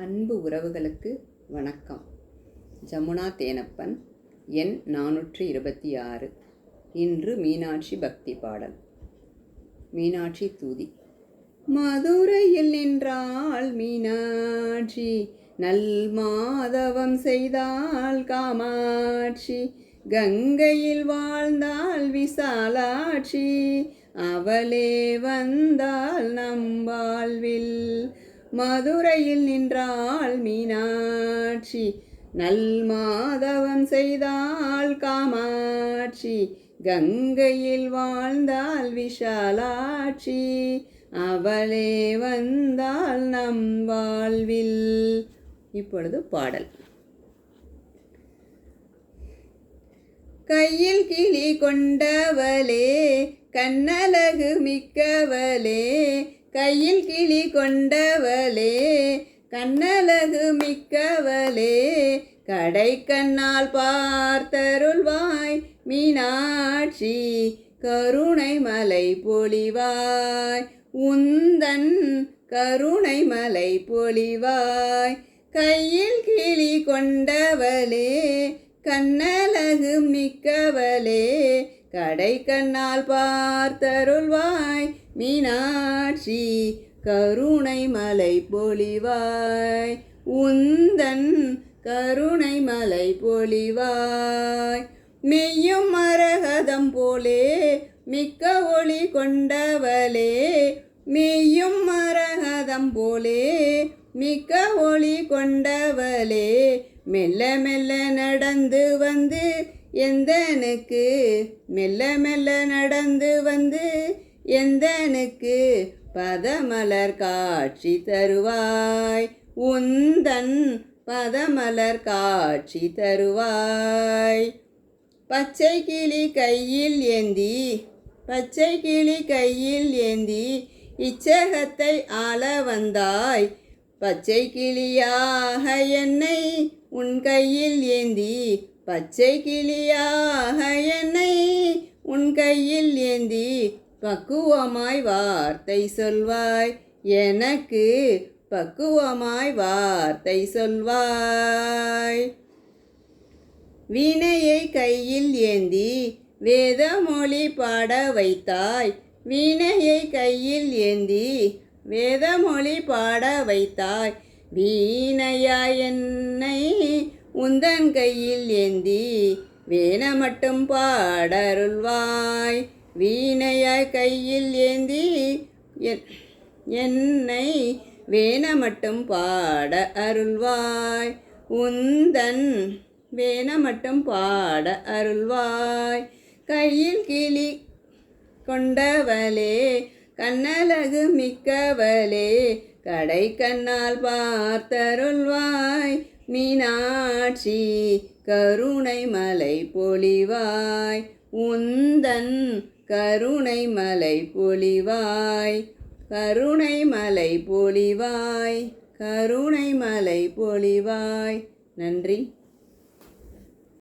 அன்பு உறவுகளுக்கு வணக்கம். ஜமுனா தேனப்பன், எண் 426. இன்று மீனாட்சி பக்தி பாடல். மீனாட்சி தூதி. மதுரையில் நின்றாள் மீனாட்சி, நல் மாதவம் செய்தாள் காமாட்சி, கங்கையில் வாழ்ந்தாள் விசாலாட்சி, அவளே வந்தாள் நம் வாழ்வில். மதுரையில் நின்றாள் மீனாட்சி, நல் மாதவம் செய்தாள் காமாட்சி, கங்கையில் வாழ்ந்தாள் விஷாலாட்சி, அவளே வந்தாள் நம் வாழ்வில். இப்பொழுது பாடல். கையில் கிளி கொண்டவளே, கண்ணழகு மிக்கவளே, கையில் கிளி கொண்டவளே, கண்ணழகு மிக்கவளே, கடை கண்ணால் பார்த்தருள்வாய் மீனாட்சி, கருணை மலை பொழிவாய், உந்தன் கருணை மலை பொழிவாய். கையில் கிளி கொண்டவளே, கண்ணழகு மிக்கவளே, கடை கண்ணால் பார்த்தருள்வாய் மீனாட்சி, கருணை மலை பொழிவாய், உந்தன் கருணை மலை பொழிவாய். மெய்யும் மரகதம் போலே மிக்க ஒளி கொண்டவளே, மெய்யும் மரகதம் போலே மிக்க ஒளி கொண்டவளே, மெல்ல மெல்ல நடந்து வந்து எந்தனுக்கு, மெல்ல மெல்ல நடந்து வந்து எந்தனுக்கு, பதமலர் காட்சி தருவாய், உந்தன் பதமலர் காட்சி தருவாய். பச்சை கிளி கையில் ஏந்தி, பச்சை கிளி கையில் ஏந்தி, இச்சகத்தை ஆள வந்தாய், பச்சை கிளியாக என்னை உன் கையில் ஏந்தி, பச்சை கிளியாக என்னை உன் கையில் ஏந்தி, பக்குவமாய் வார்த்தை சொல்வாய், எனக்கு பக்குவமாய் வார்த்தை சொல்வாய். வீணையை கையில் ஏந்தி வேதமொழி பாட வைத்தாய், வீணையை கையில் ஏந்தி வேதமொழி பாட வைத்தாய், வீணையாய் என்னை உந்தன் கையில் ஏந்தி வேண மட்டும் பாடருள்வாய், வீணையாய் கையில் ஏந்தி என்னை வேண மட்டும் பாட அருள்வாய், உந்தன் வேண மட்டும் பாட அருள்வாய். கையில் கிளி கொண்டவளே, கண்ணழகு மிக்கவளே, கடை கண்ணால் பார்த்தருள்வாய் மீனாட்சி, கருணை மலை பொழிவாய், உந்தன் கருணை மலை பொழிவாய், கருணை மலை பொழிவாய், கருணை மலை பொழிவாய். நன்றி.